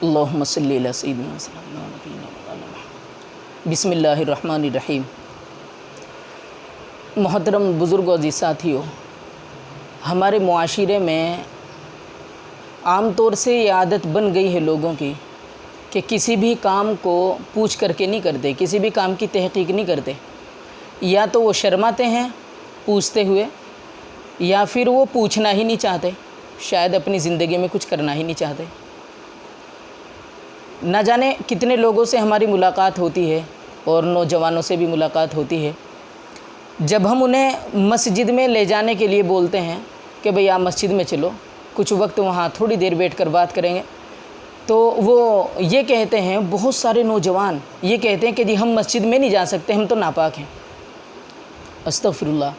اللہم صلی علی سیدنا بسم اللہ الرحمن الرحیم۔ محترم بزرگ و عزیز ساتھیوں، ہمارے معاشرے میں عام طور سے یہ عادت بن گئی ہے لوگوں کی کہ کسی بھی کام کو پوچھ کر کے نہیں کرتے، کسی بھی کام کی تحقیق نہیں کرتے۔ یا تو وہ شرماتے ہیں پوچھتے ہوئے، یا پھر وہ پوچھنا ہی نہیں چاہتے، شاید اپنی زندگی میں کچھ کرنا ہی نہیں چاہتے۔ نہ جانے کتنے لوگوں سے ہماری ملاقات ہوتی ہے، اور نوجوانوں سے بھی ملاقات ہوتی ہے۔ جب ہم انہیں مسجد میں لے جانے کے لیے بولتے ہیں کہ بھئی آپ مسجد میں چلو، کچھ وقت وہاں تھوڑی دیر بیٹھ کر بات کریں گے، تو وہ یہ کہتے ہیں، بہت سارے نوجوان یہ کہتے ہیں کہ جی ہم مسجد میں نہیں جا سکتے، ہم تو ناپاک ہیں۔ استغفر اللہ۔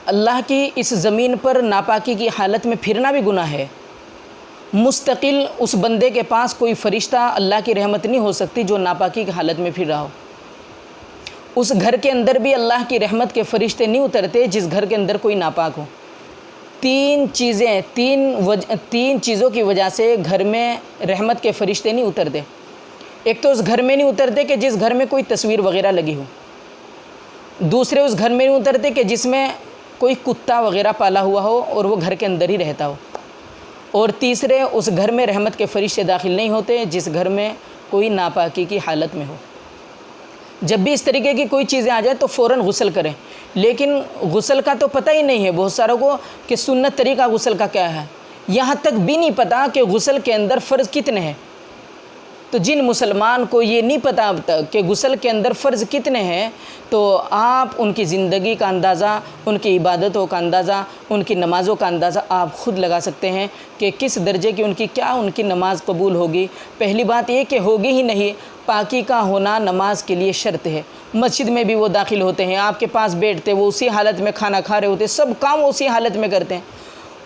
اللہ کی اس زمین پر ناپاکی کی حالت میں پھرنا بھی گناہ ہے۔ مستقل اس بندے کے پاس کوئی فرشتہ اللہ کی رحمت نہیں ہو سکتی جو ناپاکی کی حالت میں پھر رہا ہو۔ اس گھر کے اندر بھی اللہ کی رحمت کے فرشتے نہیں اترتے جس گھر کے اندر کوئی ناپاک ہو۔ تین چیزوں کی وجہ سے گھر میں رحمت کے فرشتے نہیں اترتے۔ ایک تو اس گھر میں نہیں اترتے کہ جس گھر میں کوئی تصویر وغیرہ لگی ہو۔ دوسرے اس گھر میں نہیں اترتے کہ جس میں کوئی کتا وغیرہ پالا ہوا ہو اور وہ گھر کے اندر ہی رہتا ہو۔ اور تیسرے اس گھر میں رحمت کے فرشتے داخل نہیں ہوتے جس گھر میں کوئی ناپاکی کی حالت میں ہو۔ جب بھی اس طریقے کی کوئی چیزیں آ جائے تو فوراً غسل کریں، لیکن غسل کا تو پتہ ہی نہیں ہے بہت ساروں کو کہ سنت طریقہ غسل کا کیا ہے، یہاں تک بھی نہیں پتہ کہ غسل کے اندر فرض کتنے ہیں۔ تو جن مسلمان کو یہ نہیں پتہ اب تک کہ غسل کے اندر فرض کتنے ہیں، تو آپ ان کی زندگی کا اندازہ، ان کی عبادتوں کا اندازہ، ان کی نمازوں کا اندازہ آپ خود لگا سکتے ہیں کہ کس درجے کی ان کی نماز قبول ہوگی۔ پہلی بات یہ کہ ہوگی ہی نہیں، پاکی کا ہونا نماز کے لیے شرط ہے۔ مسجد میں بھی وہ داخل ہوتے ہیں، آپ کے پاس بیٹھتے، وہ اسی حالت میں کھانا کھا رہے ہوتے، سب کام اسی حالت میں کرتے ہیں۔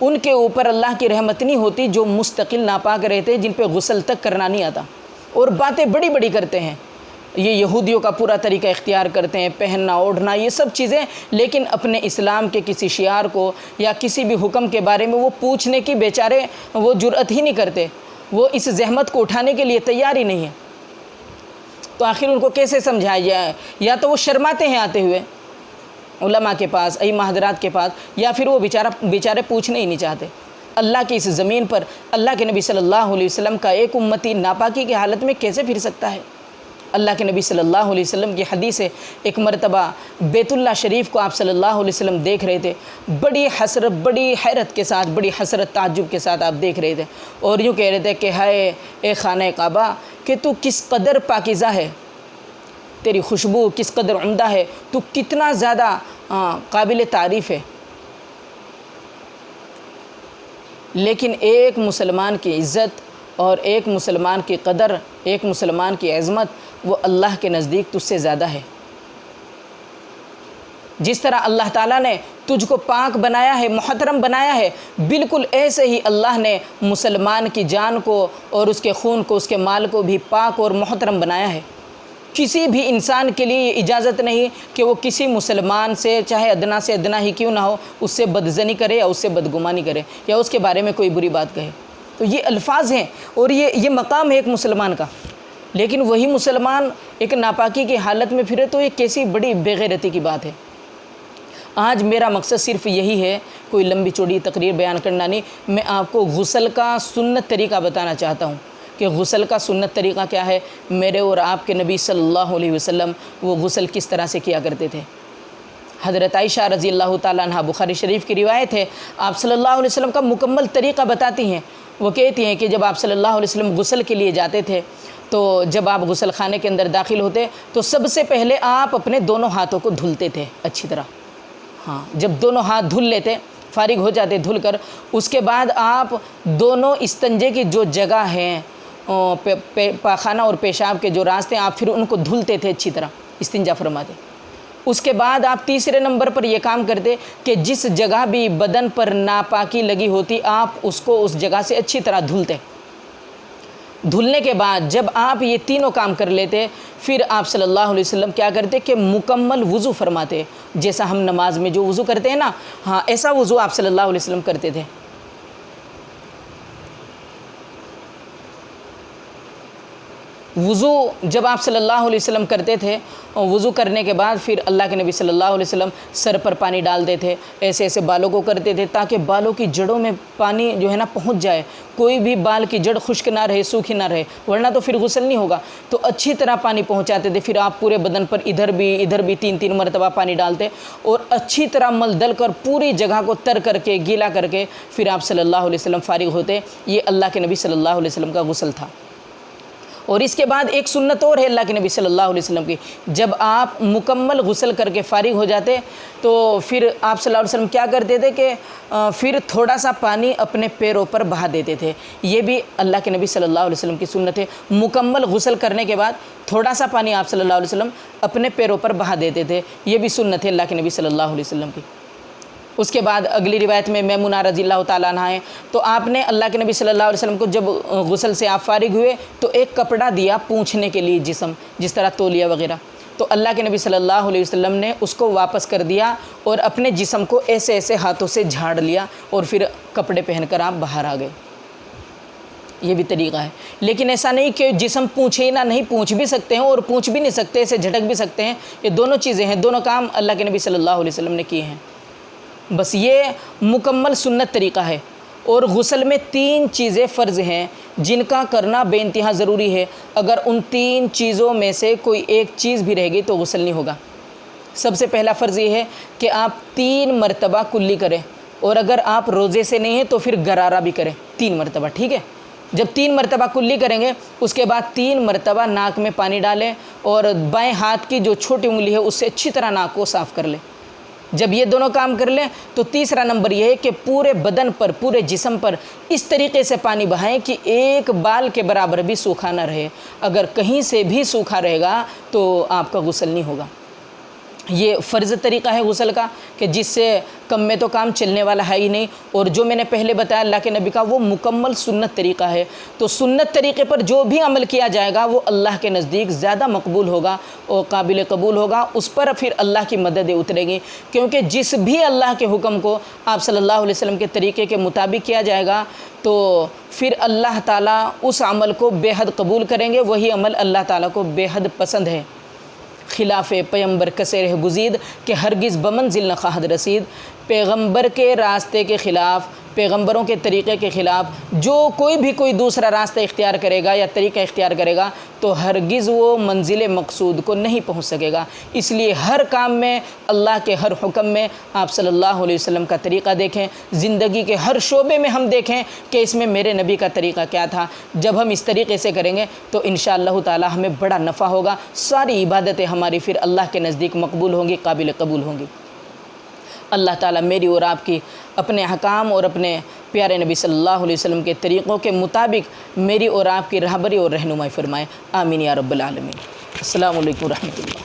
ان کے اوپر اللہ کی رحمت نہیں ہوتی جو مستقل ناپاک رہتے، جن پہ غسل تک کرنا نہیں آتا اور باتیں بڑی بڑی کرتے ہیں۔ یہ یہودیوں کا پورا طریقہ اختیار کرتے ہیں، پہننا اوڑھنا یہ سب چیزیں، لیکن اپنے اسلام کے کسی شعار کو یا کسی بھی حکم کے بارے میں وہ پوچھنے کی بیچارے وہ جرأت ہی نہیں کرتے، وہ اس زحمت کو اٹھانے کے لیے تیار ہی نہیں ہے۔ تو آخر ان کو کیسے سمجھایا جائے؟ یا تو وہ شرماتے ہیں آتے ہوئے علماء کے پاس، ائمہ حضرات کے پاس، یا پھر وہ بیچارے پوچھنے ہی نہیں چاہتے۔ اللہ کی اس زمین پر اللہ کے نبی صلی اللہ علیہ وسلم کا ایک امتی ناپاکی کی حالت میں کیسے پھر سکتا ہے؟ اللہ کے نبی صلی اللہ علیہ وسلم کی حدیث ہے، ایک مرتبہ بیت اللہ شریف کو آپ صلی اللہ علیہ وسلم دیکھ رہے تھے، بڑی حسرت، بڑی حیرت کے ساتھ، بڑی حسرت تعجب کے ساتھ آپ دیکھ رہے تھے، اور یوں کہہ رہے تھے کہ ہائے اے خانہ کعبہ کہ تو کس قدر پاکیزہ ہے، تیری خوشبو کس قدر عمدہ ہے، تو کتنا زیادہ قابل تعریف ہے۔ لیکن ایک مسلمان کی عزت اور ایک مسلمان کی قدر، ایک مسلمان کی عظمت، وہ اللہ کے نزدیک تجھ سے زیادہ ہے۔ جس طرح اللہ تعالیٰ نے تجھ کو پاک بنایا ہے، محترم بنایا ہے، بالکل ایسے ہی اللہ نے مسلمان کی جان کو اور اس کے خون کو، اس کے مال کو بھی پاک اور محترم بنایا ہے۔ کسی بھی انسان کے لیے یہ اجازت نہیں کہ وہ کسی مسلمان سے، چاہے ادنا سے ادنا ہی کیوں نہ ہو، اس سے بدظنی کرے یا اس سے بدگمانی کرے یا اس کے بارے میں کوئی بری بات کہے۔ تو یہ الفاظ ہیں اور یہ مقام ہے ایک مسلمان کا، لیکن وہی مسلمان ایک ناپاکی کی حالت میں پھرے تو یہ کیسی بڑی بے غیرتی کی بات ہے۔ آج میرا مقصد صرف یہی ہے، کوئی لمبی چوڑی تقریر بیان کرنا نہیں، میں آپ کو غسل کا سنت طریقہ بتانا چاہتا ہوں کہ غسل کا سنت طریقہ کیا ہے۔ میرے اور آپ کے نبی صلی اللہ علیہ وسلم وہ غسل کس طرح سے کیا کرتے تھے۔ حضرت عائشہ رضی اللہ تعالیٰ عنہ، بخاری شریف کی روایت ہے، آپ صلی اللہ علیہ وسلم کا مکمل طریقہ بتاتی ہیں۔ وہ کہتی ہیں کہ جب آپ صلی اللہ علیہ وسلم غسل کے لیے جاتے تھے تو جب آپ غسل خانے کے اندر داخل ہوتے تو سب سے پہلے آپ اپنے دونوں ہاتھوں کو دھلتے تھے اچھی طرح۔ ہاں، جب دونوں ہاتھ دھل لیتے، فارغ ہو جاتے دھل کر، اس کے بعد آپ دونوں استنجے کی جو جگہ ہیں، پاخانہ اور پیشاب کے جو راستے ہیں، آپ پھر ان کو دھلتے تھے اچھی طرح، استنجا فرماتے۔ اس کے بعد آپ تیسرے نمبر پر یہ کام کرتے کہ جس جگہ بھی بدن پر ناپاکی لگی ہوتی آپ اس کو اس جگہ سے اچھی طرح دھلتے۔ دھلنے کے بعد جب آپ یہ تینوں کام کر لیتے، پھر آپ صلی اللہ علیہ وسلم کیا کرتے کہ مکمل وضو فرماتے، جیسا ہم نماز میں جو وضو کرتے ہیں نا، ہاں ایسا وضو آپ صلی اللہ علیہ وسلم کرتے تھے۔ وضو جب آپ صلی اللہ علیہ وسلم کرتے تھے، وضو کرنے کے بعد پھر اللہ کے نبی صلی اللہ علیہ وسلم سر پر پانی ڈالتے تھے، ایسے ایسے بالوں کو کرتے تھے تاکہ بالوں کی جڑوں میں پانی جو ہے نا پہنچ جائے، کوئی بھی بال کی جڑ خشک نہ رہے، سوکھی نہ رہے، ورنہ تو پھر غسل نہیں ہوگا۔ تو اچھی طرح پانی پہنچاتے تھے، پھر آپ پورے بدن پر ادھر بھی 3 مرتبہ پانی ڈالتے اور اچھی طرح مل دل کر پوری جگہ کو تر کر کے گیلا کر کے پھر آپ صلی اللہ علیہ وسلم فارغ ہوتے۔ یہ اللہ کے نبی صلی اللہ علیہ وسلم کا غسل تھا۔ اور اس کے بعد ایک سنت اور ہے اللہ کے نبی صلی اللہ علیہ وسلم کی، جب آپ مکمل غسل کر کے فارغ ہو جاتے تو پھر آپ صلی اللہ علیہ وسلم کیا کرتے تھے کہ پھر تھوڑا سا پانی اپنے پیروں پر بہا دیتے تھے۔ یہ بھی اللہ کے نبی صلی اللہ علیہ وسلم کی سنت ہے، مکمل غسل کرنے کے بعد تھوڑا سا پانی آپ صلی اللہ علیہ وسلم اپنے پیروں پر بہا دیتے تھے۔ یہ بھی سنت ہے اللہ کے نبی صلی اللہ علیہ وسلم کی۔ اس کے بعد اگلی روایت میں میمونہ رضی اللہ تعالیٰ عنہ ہیں، تو آپ نے اللہ کے نبی صلی اللہ علیہ وسلم کو جب غسل سے آپ فارغ ہوئے تو ایک کپڑا دیا پونچھنے کے لیے جسم، جس طرح تولیہ وغیرہ، تو اللہ کے نبی صلی اللہ علیہ وسلم نے اس کو واپس کر دیا اور اپنے جسم کو ایسے ایسے ہاتھوں سے جھاڑ لیا اور پھر کپڑے پہن کر آپ باہر آ گئے۔ یہ بھی طریقہ ہے، لیکن ایسا نہیں کہ جسم پونچھے ہی نہ، نہیں پونچھ بھی سکتے ہیں اور پونچھ بھی نہیں سکتے، ایسے جھٹک بھی سکتے ہیں۔ یہ دونوں چیزیں ہیں، دونوں کام اللہ کے نبی صلی اللہ علیہ وسلم نے کیے ہیں۔ بس یہ مکمل سنت طریقہ ہے۔ اور غسل میں 3 چیزیں فرض ہیں جن کا کرنا بے انتہا ضروری ہے۔ اگر ان 3 چیزوں میں سے کوئی ایک چیز بھی رہ گئی تو غسل نہیں ہوگا۔ سب سے پہلا فرض یہ ہے کہ آپ 3 مرتبہ کلی کریں، اور اگر آپ روزے سے نہیں ہیں تو پھر غرارہ بھی کریں 3 مرتبہ، ٹھیک ہے؟ جب 3 مرتبہ کلی کریں گے اس کے بعد 3 مرتبہ ناک میں پانی ڈالیں اور بائیں ہاتھ کی جو چھوٹی انگلی ہے اس سے اچھی طرح ناک کو صاف کر لیں۔ جب یہ دونوں کام کر لیں تو تیسرا نمبر یہ ہے کہ پورے بدن پر، پورے جسم پر اس طریقے سے پانی بہائیں کہ ایک بال کے برابر بھی سوکھا نہ رہے۔ اگر کہیں سے بھی سوکھا رہے گا تو آپ کا غسل نہیں ہوگا۔ یہ فرض طریقہ ہے غسل کا کہ جس سے کم میں تو کام چلنے والا ہے ہی نہیں، اور جو میں نے پہلے بتایا اللہ کے نبی کا وہ مکمل سنت طریقہ ہے۔ تو سنت طریقے پر جو بھی عمل کیا جائے گا وہ اللہ کے نزدیک زیادہ مقبول ہوگا اور قابل قبول ہوگا، اس پر پھر اللہ کی مدد اترے گی، کیونکہ جس بھی اللہ کے حکم کو آپ صلی اللہ علیہ وسلم کے طریقے کے مطابق کیا جائے گا تو پھر اللہ تعالیٰ اس عمل کو بے حد قبول کریں گے، وہی عمل اللہ تعالیٰ کو بے حد پسند ہے۔ خلاف پیغمبر کسے رہ گزید کہ ہرگز بمنزل نہ خواہد رسید۔ پیغمبر کے راستے کے خلاف، پیغمبروں کے طریقے کے خلاف جو کوئی دوسرا راستہ اختیار کرے گا یا طریقہ اختیار کرے گا تو ہرگز وہ منزل مقصود کو نہیں پہنچ سکے گا۔ اس لیے ہر کام میں، اللہ کے ہر حکم میں آپ صلی اللہ علیہ وسلم کا طریقہ دیکھیں، زندگی کے ہر شعبے میں ہم دیکھیں کہ اس میں میرے نبی کا طریقہ کیا تھا۔ جب ہم اس طریقے سے کریں گے تو انشاءاللہ تعالی ہمیں بڑا نفع ہوگا، ساری عبادتیں ہماری پھر اللہ کے نزدیک مقبول ہوں گی، قابل قبول ہوں گی۔ اللہ تعالیٰ میری اور آپ کی اپنے احکام اور اپنے پیارے نبی صلی اللہ علیہ وسلم کے طریقوں کے مطابق میری اور آپ کی رہبری اور رہنمائی فرمائے، آمین یا رب العالمین۔ السلام علیکم ورحمۃ اللہ۔